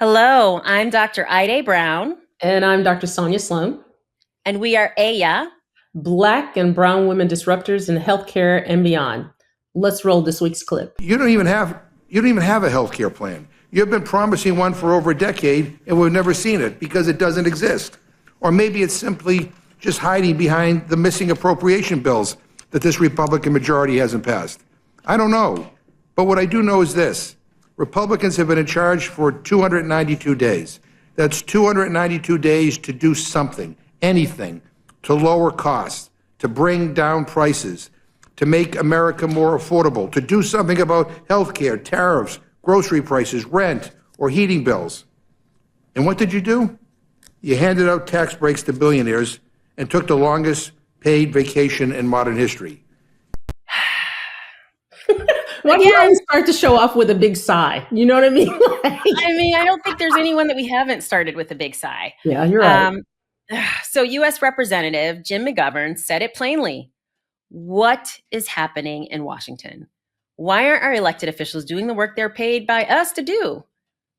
Hello, I'm Dr. Haydée Brown. And I'm Dr. Sonya Sloan. And we are AYA, Black and Brown Women Disruptors in Healthcare and Beyond. Let's roll this week's clip. You don't even have a health care plan. You've been promising one for over a decade, and we've never seen it because it doesn't exist. Or maybe it's simply just hiding behind the missing appropriation bills that this Republican majority hasn't passed. I don't know. But what I do know is this. Republicans have been in charge for 292 days. That's 292 days to do something, anything, to lower costs, to bring down prices, to make America more affordable, to do something about health care, tariffs, grocery prices, rent, or heating bills. And what did you do? You handed out tax breaks to billionaires and took the longest paid vacation in modern history. Why do you always start to show off with a big sigh? You know what I mean? I don't think there's anyone that we haven't started with a big sigh. Yeah, you're right. So U.S. Representative Jim McGovern said it plainly. What is happening in Washington? Why aren't our elected officials doing the work they're paid by us to do?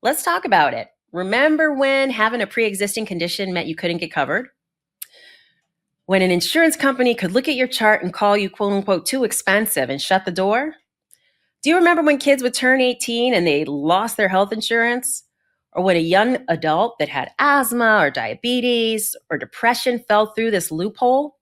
Let's talk about it. Remember when having a pre-existing condition meant you couldn't get covered? When an insurance company could look at your chart and call you, quote unquote, too expensive and shut the door? Do you remember when kids would turn 18 and they lost their health insurance? Or when a young adult that had asthma or diabetes or depression fell through this loophole?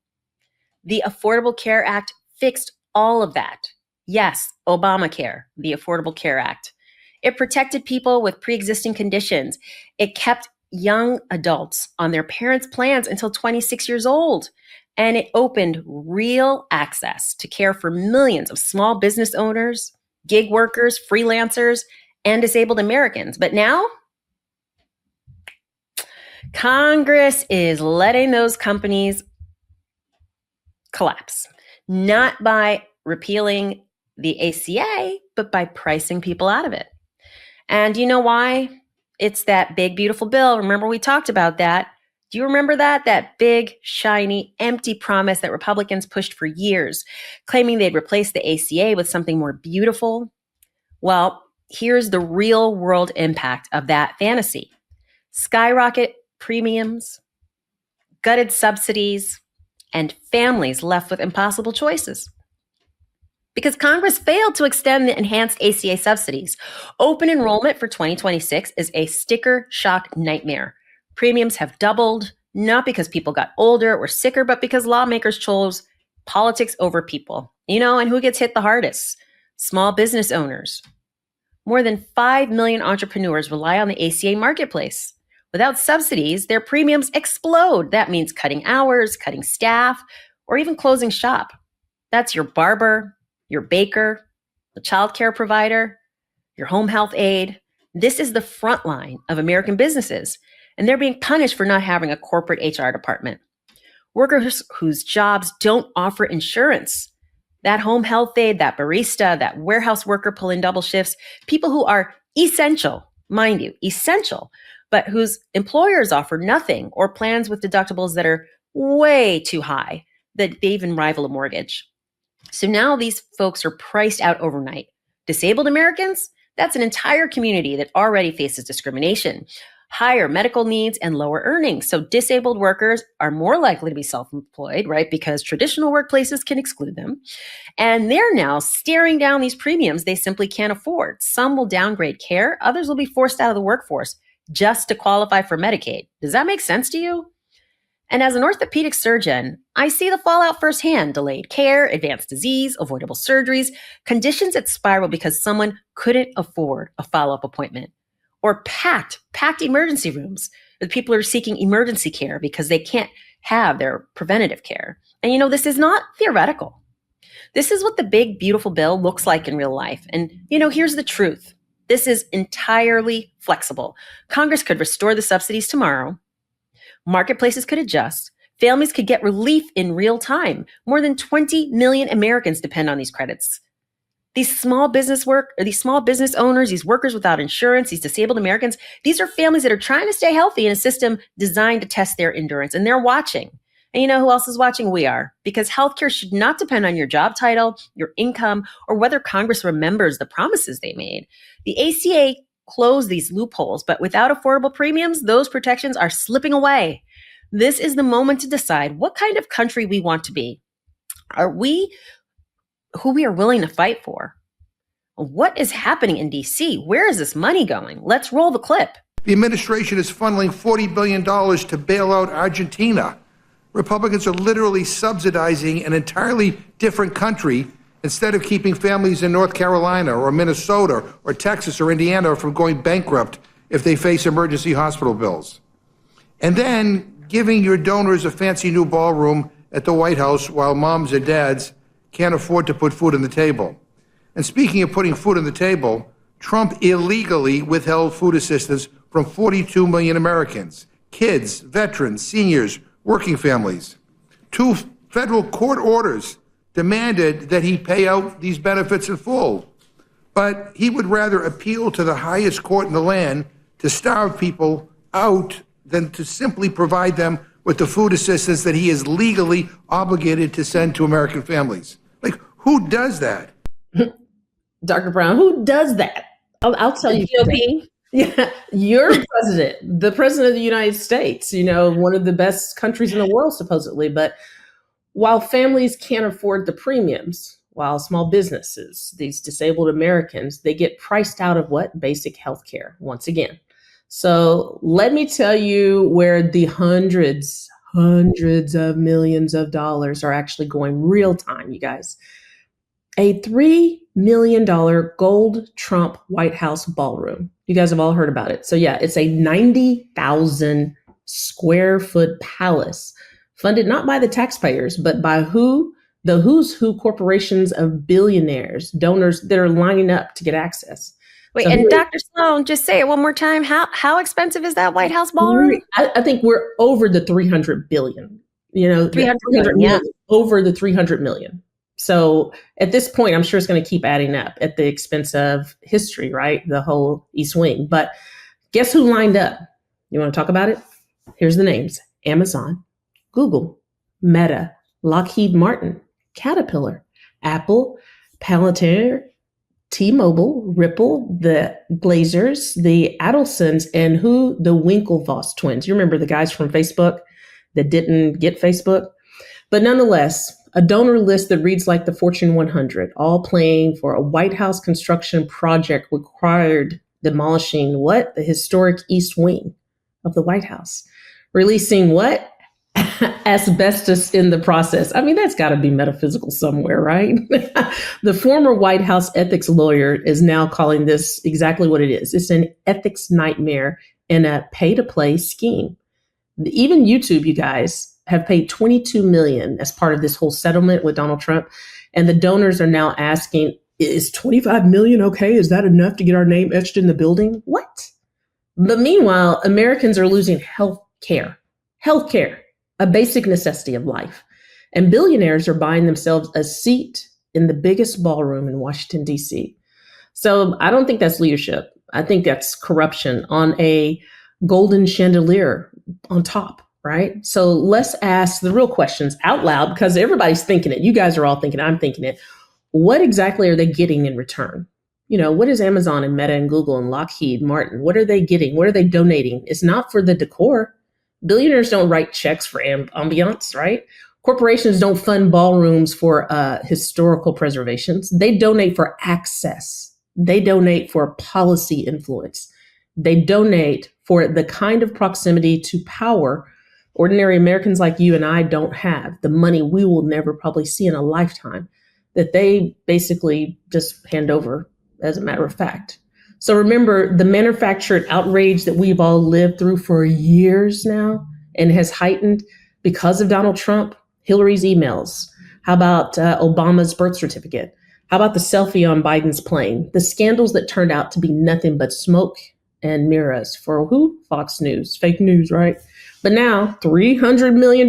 The Affordable Care Act fixed all of that. Yes, Obamacare, the Affordable Care Act. It protected people with pre-existing conditions. It kept young adults on their parents' plans until 26 years old. And it opened real access to care for millions of small business owners, gig workers, freelancers, and disabled Americans. But now, Congress is letting those companies collapse, not by repealing the ACA, but by pricing people out of it. And you know why? It's that big, beautiful bill. Remember, we talked about that. Do you remember that? That big, shiny, empty promise that Republicans pushed for years, claiming they'd replace the ACA with something more beautiful? Well, here's the real world impact of that fantasy. Skyrocket premiums, gutted subsidies, and families left with impossible choices. Because Congress failed to extend the enhanced ACA subsidies. Open enrollment for 2026 is a sticker shock nightmare. Premiums have doubled, not because people got older or sicker, but because lawmakers chose politics over people. And who gets hit the hardest? Small business owners. More than 5 million entrepreneurs rely on the ACA marketplace. Without subsidies, their premiums explode. That means cutting hours, cutting staff, or even closing shop. That's your barber, your baker, the childcare provider, your home health aide. This is the front line of American businesses, and they're being punished for not having a corporate HR department. Workers whose jobs don't offer insurance, that home health aide, that barista, that warehouse worker pulling double shifts, people who are essential, mind you, essential, but whose employers offer nothing or plans with deductibles that are way too high, that they even rival a mortgage. So now these folks are priced out overnight. Disabled Americans, that's an entire community that already faces discrimination, higher medical needs, and lower earnings. So disabled workers are more likely to be self-employed, right? Because traditional workplaces can exclude them. And they're now staring down these premiums they simply can't afford. Some will downgrade care. Others will be forced out of the workforce just to qualify for Medicaid. Does that make sense to you? And as an orthopedic surgeon, I see the fallout firsthand: delayed care, advanced disease, avoidable surgeries, conditions that spiral because someone couldn't afford a follow-up appointment, or packed emergency rooms with people who are seeking emergency care because they can't have their preventative care. And this is not theoretical. This is what the big, beautiful bill looks like in real life. And here's the truth. This is entirely flexible. Congress could restore the subsidies tomorrow. Marketplaces could adjust. Families could get relief in real time. More than 20 million Americans depend on these credits. These small business owners, these workers without insurance, these disabled Americans, these are families that are trying to stay healthy in a system designed to test their endurance. And they're watching. And you know who else is watching? We are. Because healthcare should not depend on your job title, your income, or whether Congress remembers the promises they made. The ACA close these loopholes, but without affordable premiums, those protections are slipping away. This is the moment to decide what kind of country we want to be. Are we who we are willing to fight for? What is happening in DC? Where is this money going? Let's roll the clip. The administration is funneling $40 billion to bail out Argentina. Republicans are literally subsidizing an entirely different country instead of keeping families in North Carolina or Minnesota or Texas or Indiana from going bankrupt if they face emergency hospital bills. And then giving your donors a fancy new ballroom at the White House while moms and dads can't afford to put food on the table. And speaking of putting food on the table, Trump illegally withheld food assistance from 42 million Americans, kids, veterans, seniors, working families. 2 federal court orders demanded that he pay out these benefits in full. But he would rather appeal to the highest court in the land to starve people out than to simply provide them with the food assistance that he is legally obligated to send to American families. Like, who does that? Dr. Brown, who does that? I'll tell you. GOP? Yeah, you're the president of the United States, one of the best countries in the world, supposedly. But while families can't afford the premiums, while small businesses, these disabled Americans, they get priced out of what? Basic health care, once again. So let me tell you where the hundreds of millions of dollars are actually going real time, you guys. A $3 million gold Trump White House ballroom. You guys have all heard about it. So yeah, it's a 90,000 square foot palace funded not by the taxpayers, but by the who's who corporations of billionaires, donors that are lining up to get access. Wait, So and here- Dr. Sloan, just say it one more time. How expensive is that White House ballroom? I think we're over the 300 billion, 300 million, yeah. over the 300 million. So at this point, I'm sure it's going to keep adding up at the expense of history, right? The whole East Wing. But guess who lined up? You want to talk about it? Here's the names: Amazon, Google, Meta, Lockheed Martin, Caterpillar, Apple, Palantir, T-Mobile, Ripple, the Glazers, the Adelsons, and who? The Winklevoss twins. You remember the guys from Facebook that didn't get Facebook? But nonetheless, a donor list that reads like the Fortune 100, all playing for a White House construction project required demolishing what? The historic East Wing of the White House. Releasing what? Asbestos in the process. I mean, that's got to be metaphysical somewhere, right? The former White House ethics lawyer is now calling this exactly what it is. It's an ethics nightmare and a pay-to-play scheme. Even YouTube, you guys, have paid $22 million as part of this whole settlement with Donald Trump. And the donors are now asking, is $25 million okay? Is that enough to get our name etched in the building? What? But meanwhile, Americans are losing health care, a basic necessity of life. And billionaires are buying themselves a seat in the biggest ballroom in Washington, D.C. So I don't think that's leadership. I think that's corruption on a golden chandelier on top. Right? So let's ask the real questions out loud, because everybody's thinking it. You guys are all thinking, I'm thinking it. What exactly are they getting in return? What is Amazon and Meta and Google and Lockheed Martin? What are they getting? What are they donating? It's not for the decor. Billionaires don't write checks for ambiance, right? Corporations don't fund ballrooms for historical preservations. They donate for access. They donate for policy influence. They donate for the kind of proximity to power ordinary Americans like you and I don't have, the money we will never probably see in a lifetime, that they basically just hand over as a matter of fact. So remember, the manufactured outrage that we've all lived through for years now and has heightened because of Donald Trump, Hillary's emails. How about Obama's birth certificate? How about the selfie on Biden's plane? The scandals that turned out to be nothing but smoke and mirrors for who? Fox News, fake news, right? But now, $300 million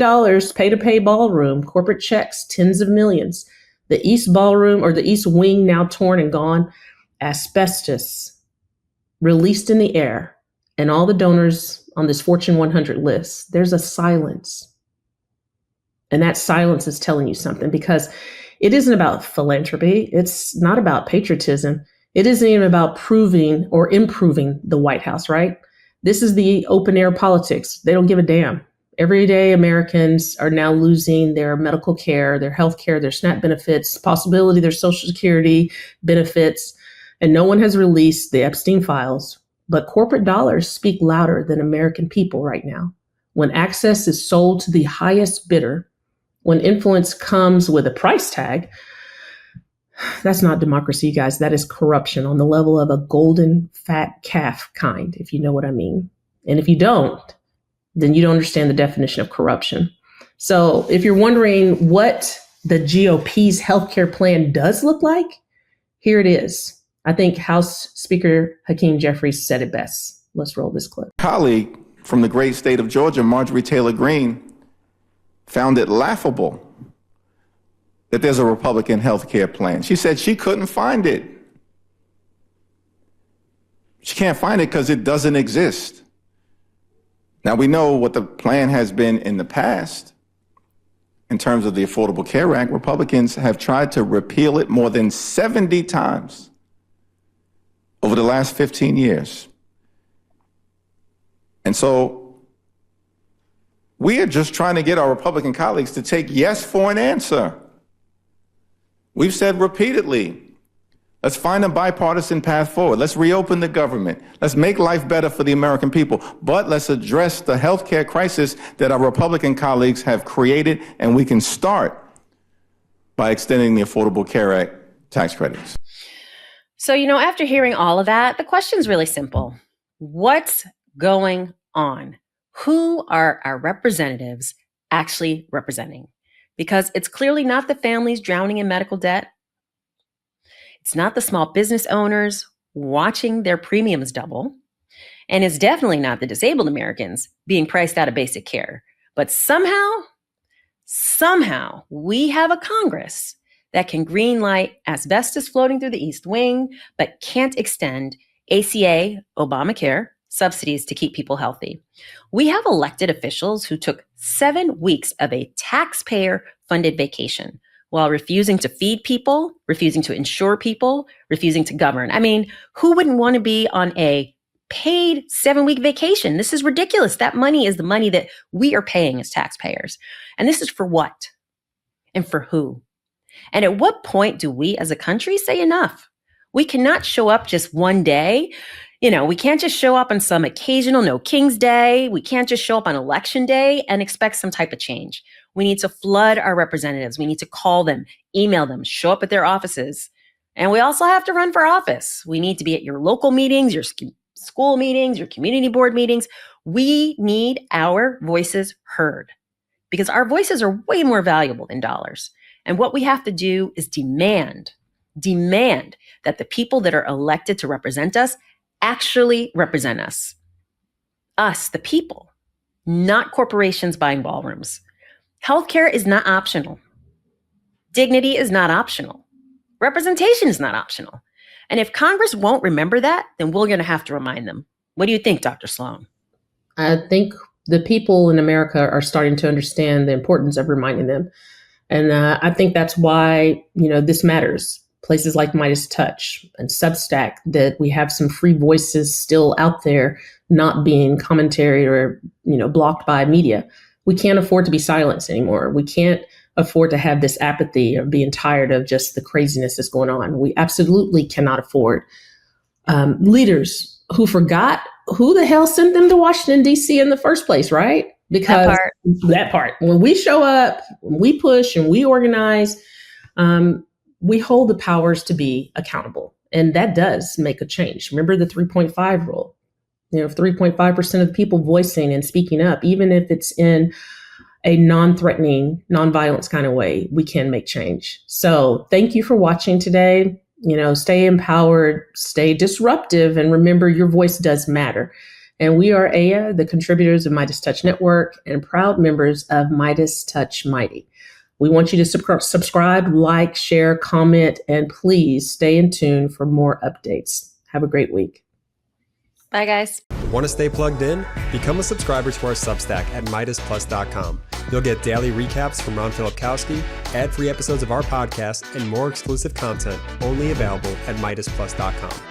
pay-to-pay ballroom, corporate checks, tens of millions. The East Ballroom or the East Wing now torn and gone. Asbestos released in the air. And all the donors on this Fortune 100 list, there's a silence. And that silence is telling you something, because it isn't about philanthropy. It's not about patriotism. It isn't even about proving or improving the White House, right? This is the open air politics. They don't give a damn. Everyday Americans are now losing their medical care, their health care, their SNAP benefits, possibility their Social Security benefits, and no one has released the Epstein files. But corporate dollars speak louder than American people right now. When access is sold to the highest bidder, when influence comes with a price tag, that's not democracy, you guys. That is corruption on the level of a golden fat calf kind, if you know what I mean. And if you don't, then you don't understand the definition of corruption. So if you're wondering what the GOP's healthcare plan does look like, here it is. I think House Speaker Hakeem Jeffries said it best. Let's roll this clip. Colleague from the great state of Georgia, Marjorie Taylor Greene, found it laughable that there's a Republican health care plan. She said she couldn't find it. She can't find it because it doesn't exist. Now, we know what the plan has been in the past. In terms of the Affordable Care Act, Republicans have tried to repeal it more than 70 times over the last 15 years. And so we are just trying to get our Republican colleagues to take yes for an answer. We've said repeatedly, let's find a bipartisan path forward. Let's reopen the government. Let's make life better for the American people. But let's address the healthcare crisis that our Republican colleagues have created, and we can start by extending the Affordable Care Act tax credits. So, after hearing all of that, the question's really simple. What's going on? Who are our representatives actually representing? Because it's clearly not the families drowning in medical debt. It's not the small business owners watching their premiums double. And it's definitely not the disabled Americans being priced out of basic care. But somehow we have a Congress that can greenlight asbestos floating through the East Wing, but can't extend ACA, Obamacare, subsidies to keep people healthy. We have elected officials who took 7 weeks of a taxpayer-funded vacation while refusing to feed people, refusing to insure people, refusing to govern. I mean, who wouldn't want to be on a paid 7-week vacation? This is ridiculous. That money is the money that we are paying as taxpayers. And this is for what? And for who? And at what point do we as a country say enough? We cannot show up just one day. We can't just show up on some occasional No King's Day. We can't just show up on election day and expect some type of change. We need to flood our representatives. We need to call them, email them, show up at their offices. And we also have to run for office. We need to be at your local meetings, your school meetings, your community board meetings. We need our voices heard because our voices are way more valuable than dollars. And what we have to do is demand that the people that are elected to represent us actually represent us. Us, the people, not corporations buying ballrooms. Healthcare is not optional. Dignity is not optional. Representation is not optional. And if Congress won't remember that, then we're going to have to remind them. What do you think, Dr. Sloan? I think the people in America are starting to understand the importance of reminding them. And I think that's why, this matters. Places like MeidasTouch and Substack, that we have some free voices still out there not being commentary or, blocked by media. We can't afford to be silenced anymore. We can't afford to have this apathy of being tired of just the craziness that's going on. We absolutely cannot afford leaders who forgot who the hell sent them to Washington, D.C. in the first place, right? Because that part, when we show up, when we push and we organize, we hold the powers to be accountable. And that does make a change. Remember the 3.5 rule. 3.5% of the people voicing and speaking up, even if it's in a non-threatening, non-violence kind of way, we can make change. So thank you for watching today. Stay empowered, stay disruptive, and remember your voice does matter. And we are AYA, the contributors of MeidasTouch Network and proud members of MeidasTouch Mighty. We want you to subscribe, like, share, comment, and please stay in tune for more updates. Have a great week. Bye, guys. Want to stay plugged in? Become a subscriber to our Substack at MeidasPlus.com. You'll get daily recaps from Ron Filipkowski, ad-free episodes of our podcast, and more exclusive content only available at MeidasPlus.com.